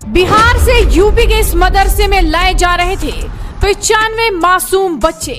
बिहार से यूपी के इस मदरसे में लाए जा रहे थे 95 मासूम बच्चे।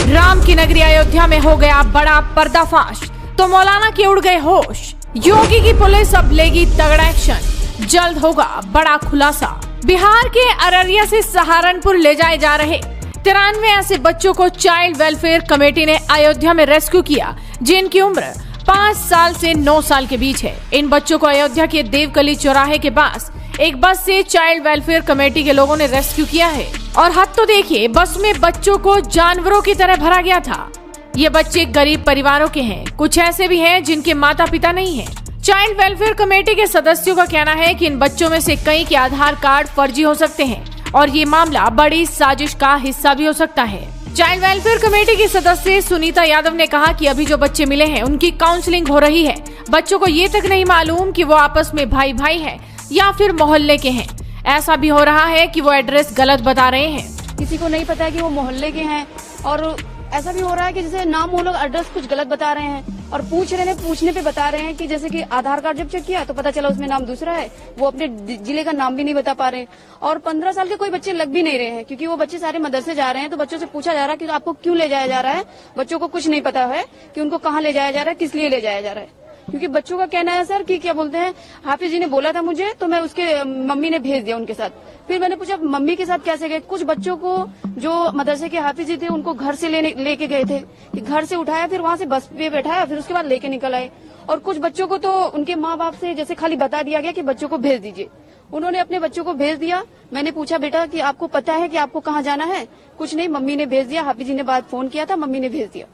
राम की नगरी अयोध्या में हो गया बड़ा पर्दाफाश, तो मौलाना के उड़ गए होश। योगी की पुलिस अब लेगी तगड़ा एक्शन, जल्द होगा बड़ा खुलासा। बिहार के अररिया से सहारनपुर ले जाए जा रहे 93 ऐसे बच्चों को चाइल्ड वेलफेयर कमेटी ने अयोध्या में रेस्क्यू किया, जिनकी उम्र 5 साल से 9 साल के बीच है। इन बच्चों को अयोध्या के देवकली चौराहे के पास एक बस से चाइल्ड वेलफेयर कमेटी के लोगों ने रेस्क्यू किया है। और हद तो देखिए, बस में बच्चों को जानवरों की तरह भरा गया था। ये बच्चे गरीब परिवारों के हैं, कुछ ऐसे भी हैं जिनके माता पिता नहीं हैं। चाइल्ड वेलफेयर कमेटी के सदस्यों का कहना है कि इन बच्चों में से कई के आधार कार्ड फर्जी हो सकते हैं और ये मामला बड़ी साजिश का हिस्सा भी हो सकता है। चाइल्ड वेलफेयर कमेटी की सदस्य सुनीता यादव ने कहा कि अभी जो बच्चे मिले हैं उनकी काउंसलिंग हो रही है। बच्चों को ये तक नहीं मालूम कि वो आपस में भाई भाई हैं या फिर मोहल्ले के हैं। ऐसा भी हो रहा है कि वो एड्रेस गलत बता रहे हैं। किसी को नहीं पता है कि वो मोहल्ले के हैं, और ऐसा भी हो रहा है कि जैसे नाम वो लोग एड्रेस कुछ गलत बता रहे हैं और पूछने पे बता रहे हैं कि जैसे कि आधार कार्ड जब चेक किया तो पता चला उसमें नाम दूसरा है, वो अपने जिले का नाम भी नहीं बता पा रहे हैं। और 15 साल के कोई बच्चे लग भी नहीं रहे हैं, क्योंकि वो बच्चे सारे मदरसे जा रहे हैं। तो बच्चों से पूछा जा रहा है कि आपको क्यों ले जाया जा रहा है। बच्चों को कुछ नहीं पता है कि उनको कहाँ ले जाया जा रहा है, किस लिए ले जाया जा रहा है। क्योंकि बच्चों का कहना है सर कि क्या बोलते हैं, हाफिज जी ने बोला था मुझे, तो मैं उसके मम्मी ने भेज दिया उनके साथ। फिर मैंने पूछा मम्मी के साथ कैसे गए। कुछ बच्चों को जो मदरसे के हाफिज जी थे उनको घर से लेके गए थे, कि घर से उठाया, फिर वहां से बस पे बैठाया, फिर उसके बाद लेके निकल आए। और कुछ बच्चों को तो उनके माँ बाप से जैसे खाली बता दिया गया कि बच्चों को भेज दीजिए। उन्होंने अपने बच्चों को भेज दिया। मैंने पूछा बेटा कि आपको पता है कि आपको कहाँ जाना है। कुछ नहीं, मम्मी ने भेज दिया। हाफिज जी ने बाद फोन किया था, मम्मी ने भेज दिया।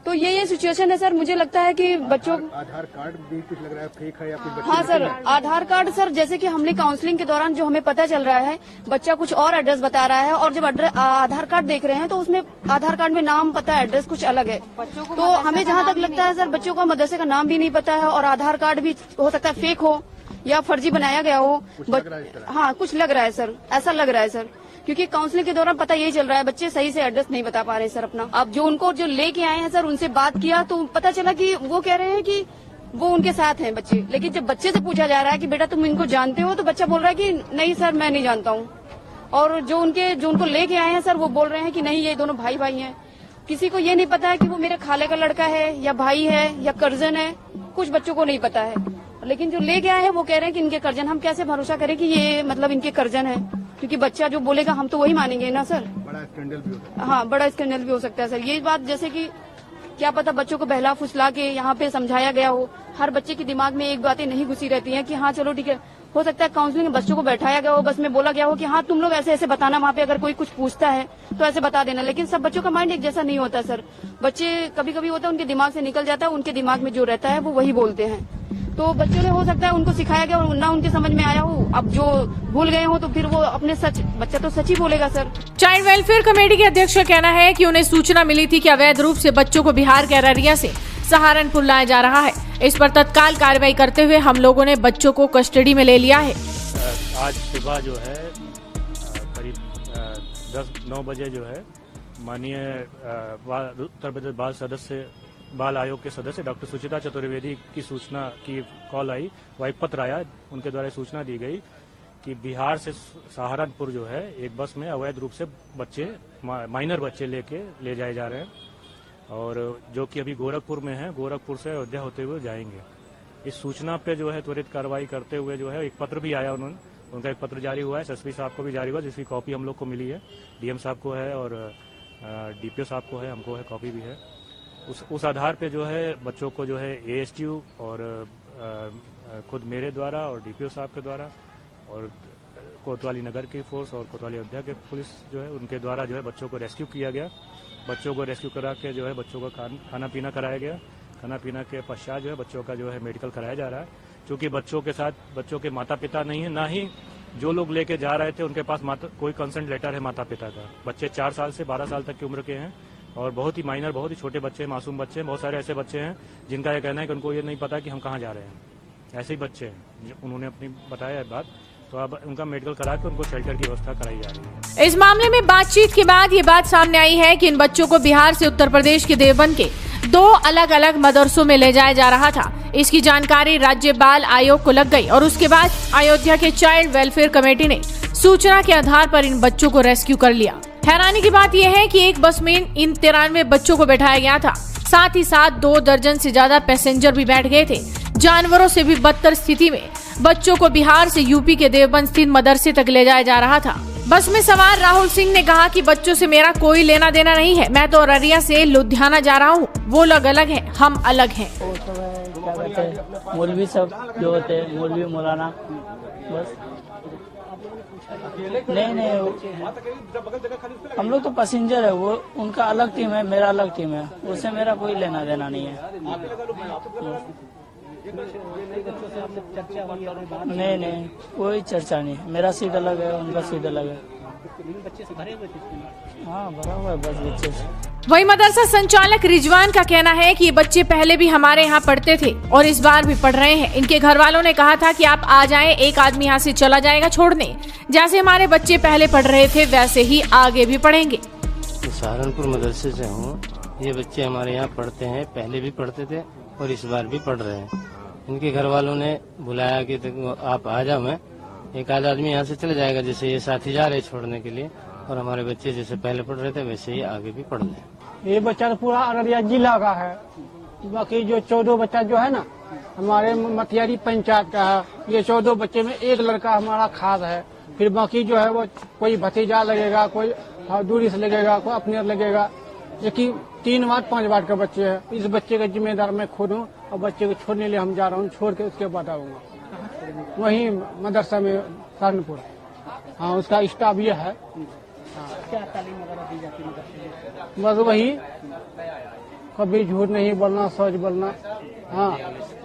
तो ये सिचुएशन है सर। मुझे लगता है कि बच्चों आधार कार्ड भी कुछ लग रहा है फेक है या फिर हाँ सर, आधार कार्ड सर, जैसे कि हमने काउंसलिंग के दौरान जो हमें पता चल रहा है, बच्चा कुछ और एड्रेस बता रहा है, और जब आधार कार्ड देख रहे हैं तो उसमें आधार कार्ड में नाम पता है, एड्रेस कुछ अलग है। तो हमें जहाँ तक लगता है सर, बच्चों को मदरसे का नाम भी नहीं पता है और आधार कार्ड भी हो सकता है फेक हो या फर्जी बनाया गया हो। हाँ, कुछ लग रहा है सर, ऐसा लग रहा है सर, क्योंकि काउंसलिंग के दौरान पता यही चल रहा है, बच्चे सही से एड्रेस नहीं बता पा रहे सर अपना। अब जो लेके आए हैं सर, उनसे बात किया तो पता चला कि वो कह रहे हैं कि वो उनके साथ हैं बच्चे। लेकिन जब बच्चे से पूछा जा रहा है कि बेटा तुम इनको जानते हो, तो बच्चा बोल रहा है कि नहीं सर, मैं नहीं जानता हूँ। और जो उनको लेके आए हैं सर, वो बोल रहे हैं कि नहीं, ये दोनों भाई भाई हैं। किसी को ये नहीं पता है कि वो मेरे खाले का लड़का है या भाई है या कर्जन है। कुछ बच्चों को नहीं पता है, लेकिन जो लेके आए हैं वो कह रहे हैं कि इनके कर्जन। हम कैसे भरोसा करें कि ये मतलब इनके कर्जन है, क्योंकि बच्चा जो बोलेगा हम तो वही मानेंगे ना सर। बड़ा स्कैंडल भी हो सकता है। हाँ, बड़ा स्कैंडल भी हो सकता है सर। ये बात जैसे कि क्या पता बच्चों को बहला फुसला के यहाँ पे समझाया गया हो। हर बच्चे के दिमाग में एक बातें नहीं घुसी रहती हैं कि हाँ चलो ठीक है। हो सकता है काउंसलिंग में बच्चों को बैठाया गया हो, बस में बोला गया हो कि हाँ तुम लोग ऐसे ऐसे बताना, वहाँ पे अगर कोई कुछ पूछता है तो ऐसे बता देना। लेकिन सब बच्चों का माइंड एक जैसा नहीं होता सर। बच्चे कभी कभी होता है उनके दिमाग से निकल जाता है, उनके दिमाग में जो रहता है वो वही बोलते हैं। तो बच्चों ने हो सकता है उनको सिखाया गया और ना उनके समझ में आया हो। अब जो भूल गए हो तो फिर वो अपने बच्चा तो सच ही बोलेगा सर। चाइल्ड वेलफेयर कमेटी के अध्यक्ष का कहना है कि उन्हें सूचना मिली थी कि अवैध रूप से बच्चों को बिहार के अररिया से सहारनपुर लाया जा रहा है। इस पर तत्काल कार्रवाई करते हुए हम लोगों ने बच्चों को कस्टडी में ले लिया है। आज सुबह जो है करीब 10-9 बजे जो है माननीय उत्तर प्रदेश बाल आयोग के सदस्य डॉक्टर सुचिता चतुर्वेदी की सूचना की कॉल आई, वह पत्र आया, उनके द्वारा सूचना दी गई कि बिहार से सहारनपुर जो है एक बस में अवैध रूप से बच्चे, माइनर बच्चे ले जाए जा रहे हैं, और जो कि अभी गोरखपुर में है, गोरखपुर से अयोध्या होते हुए जाएंगे। इस सूचना पे जो है त्वरित कार्रवाई करते हुए जो है एक पत्र भी आया, उनका एक पत्र जारी हुआ है, एसएसपी साहब को भी जारी हुआ, जिसकी कॉपी हम लोग को मिली है, डीएम साहब को है और डीपीओ साहब को है, हमको है, कॉपी भी है। उस आधार पे जो है बच्चों को जो है एएसटीयू और खुद मेरे द्वारा और डीपीओ साहब के द्वारा और कोतवाली नगर की फोर्स और कोतवाली अयोध्या के पुलिस जो है उनके द्वारा जो है बच्चों को रेस्क्यू किया गया। बच्चों को रेस्क्यू करा के जो है बच्चों का खाना पीना कराया गया। खाना पीना के पश्चात जो है बच्चों का जो है मेडिकल कराया जा रहा है, क्योंकि बच्चों के साथ बच्चों के माता पिता नहीं है, ना ही जो लोग लेके जा रहे थे उनके पास कोई कंसेंट लेटर है माता पिता का। बच्चे 4 साल से 12 साल तक की उम्र के हैं और बहुत ही माइनर, बहुत ही छोटे बच्चे, मासूम बच्चे हैं। बहुत सारे ऐसे बच्चे हैं जिनका यह कहना है कि उनको ये नहीं पता कि हम कहाँ जा रहे हैं। ऐसे ही बच्चे हैं, उन्होंने अपनी बताया बात, तो अब उनका मेडिकल करा के उनको शेल्टर की व्यवस्था कराई जा रही है। इस मामले में बातचीत के बाद ये बात सामने आई है कि इन बच्चों को बिहार से उत्तर प्रदेश के देवबंद के दो अलग अलग मदरसों में ले जाया जा रहा था। इसकी जानकारी राज्य बाल आयोग को लग गई और उसके बाद अयोध्या के चाइल्ड वेलफेयर कमेटी ने सूचना के आधार पर इन बच्चों को रेस्क्यू कर लिया। हैरानी की बात यह है कि एक बस में इन 93 बच्चों को बैठाया गया था। साथ ही साथ 2 दर्जन से ज्यादा पैसेंजर भी बैठ गए थे। जानवरों से भी बदतर स्थिति में बच्चों को बिहार से यूपी के देवबंद स्थित मदरसे तक ले जाया जा रहा था। बस में सवार राहुल सिंह ने कहा कि बच्चों से मेरा कोई लेना देना नहीं है, मैं तो अररिया से लुधियाना जा रहा हूँ। वो लोग अलग हैं, हम अलग हैं। वो सब है, क्या कहते हैं, मौलवी सब जो होते हैं, मौलवी मौलाना, बस। नहीं, हम लोग तो पैसेंजर है, वो उनका अलग टीम है, मेरा अलग टीम है, उससे मेरा कोई लेना देना नहीं है। नहीं, कोई चर्चा नहीं, मेरा सीट अलग है, उनका सीट अलग है। हाँ, भरा हुआ है बस बच्चे से। वही मदरसा संचालक रिजवान का कहना है कि ये बच्चे पहले भी हमारे यहाँ पढ़ते थे और इस बार भी पढ़ रहे हैं। इनके घर वालों ने कहा था कि आप आ जाएं, एक आदमी यहाँ से चला जाएगा छोड़ने। जैसे हमारे बच्चे पहले पढ़ रहे थे वैसे ही आगे भी पढ़ेंगे। सहारनपुर मदरसे से हूँ। ये बच्चे हमारे यहाँ पढ़ते हैं, पहले भी पढ़ते थे और इस बार भी पढ़ रहे हैं। इनके घर वालों ने बुलाया कि आप आ जाओ, मैं एक आध आदमी यहाँ से चले जाएगा, जैसे ये साथी जा रहे छोड़ने के लिए, और हमारे बच्चे जैसे पहले पढ़ रहे थे वैसे ही आगे भी पढ़ रहे। ये बच्चा तो पूरा अररिया जिला का है, बाकी जो 14 बच्चा जो है ना हमारे मथियारी पंचायत का है। ये 14 बच्चे में एक लड़का हमारा खास है, फिर बाकी जो है वो कोई भतीजा लगेगा, कोई दूरी से लगेगा, कोई अपने लगेगा। एक ही 3 वार्ड 5 वार्ड का बच्चे है। इस बच्चे का जिम्मेदार मैं खुद हूँ और बच्चे को छोड़ने लिए हम जा रहा हूँ, छोड़ के उसके बाद आऊंगा। वही मदरसा में सहारनपुर। हाँ, उसका स्टाफ ये है। क्या तालीम वगैरह दी जाती है? बस वही कभी झूठ नहीं बोलना, सच बोलना, हाँ,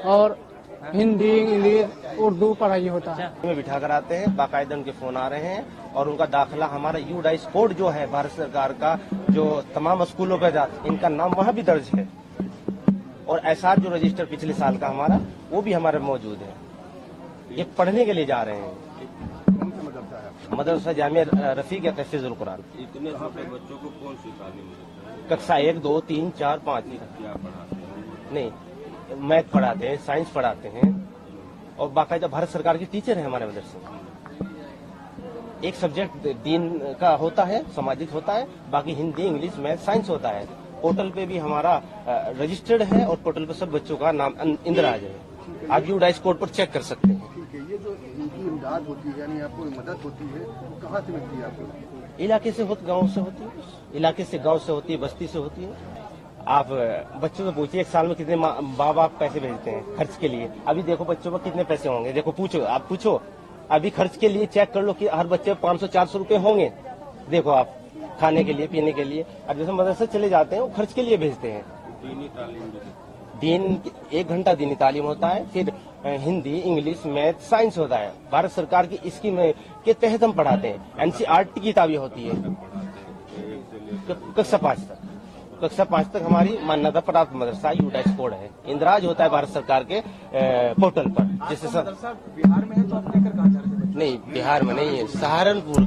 और हिंदी, इंग्लिश, उर्दू पढ़ाई होता है। में बिठा कर आते हैं, बाकायदा उनके फोन आ रहे हैं और उनका दाखिला हमारा यूडाइस कोड जो है भारत सरकार का, जो तमाम स्कूलों पे इनका नाम वहाँ भी दर्ज है, और एसआर जो रजिस्टर पिछले साल का हमारा वो भी हमारे मौजूद है। ये पढ़ने के लिए जा रहे हैं। मदरसा जामिया रफीक या तहफीजुल कुरान। इतने छोटे बच्चों को कौन सी तालीम? कक्षा 1, 2, 3, 4, 5 नहीं, मैथ पढ़ाते हैं, साइंस पढ़ाते हैं और बाकायदा भारत सरकार के टीचर हैं हमारे मदरसे में। एक सब्जेक्ट दीन का होता है, सामाजिक होता है, बाकी हिंदी, इंग्लिश, मैथ, साइंस होता है। पोर्टल पे भी हमारा रजिस्टर्ड है और पोर्टल पे सब बच्चों का नाम इंदिराज है। आप यूडाइस कोड पर चेक कर सकते हैं। ये जो इनकी इमदाद होती है, यानी आपको मदद होती है, वो कहाँ से मिलती है आपको? इलाके से होती, गाँव से होती है, इलाके से, गाँव से होती है, बस्ती से होती है। आप बच्चों से पूछिए एक साल में कितने माँ बाप पैसे भेजते हैं खर्च के लिए। अभी देखो बच्चों में कितने पैसे होंगे, देखो पूछो, आप पूछो अभी खर्च के लिए चेक कर लो कि हर बच्चे 500-400 रुपए होंगे। देखो आप खाने के लिए, पीने के लिए। अब जैसे मदरसे चले जाते हैं वो खर्च के लिए भेजते हैं। दीनी तालीम दिन 1 घंटा दीनी तालीम होता है, फिर हिंदी, इंग्लिश, मैथ, साइंस होता है। भारत सरकार की स्कीम के तहत हम पढ़ाते हैं। एनसीईआरटी की किताबें होती है कक्षा 5 तक। कक्षा 5 तक हमारी मान्यता प्राप्त मदरसा यूडाइस कोड है। इंदिराज होता है भारत सरकार के पोर्टल पर। जैसे सब बिहार में है तो आप लेकर कहाँ जा रहे हैं? नहीं, बिहार में नहीं है, सहारनपुर का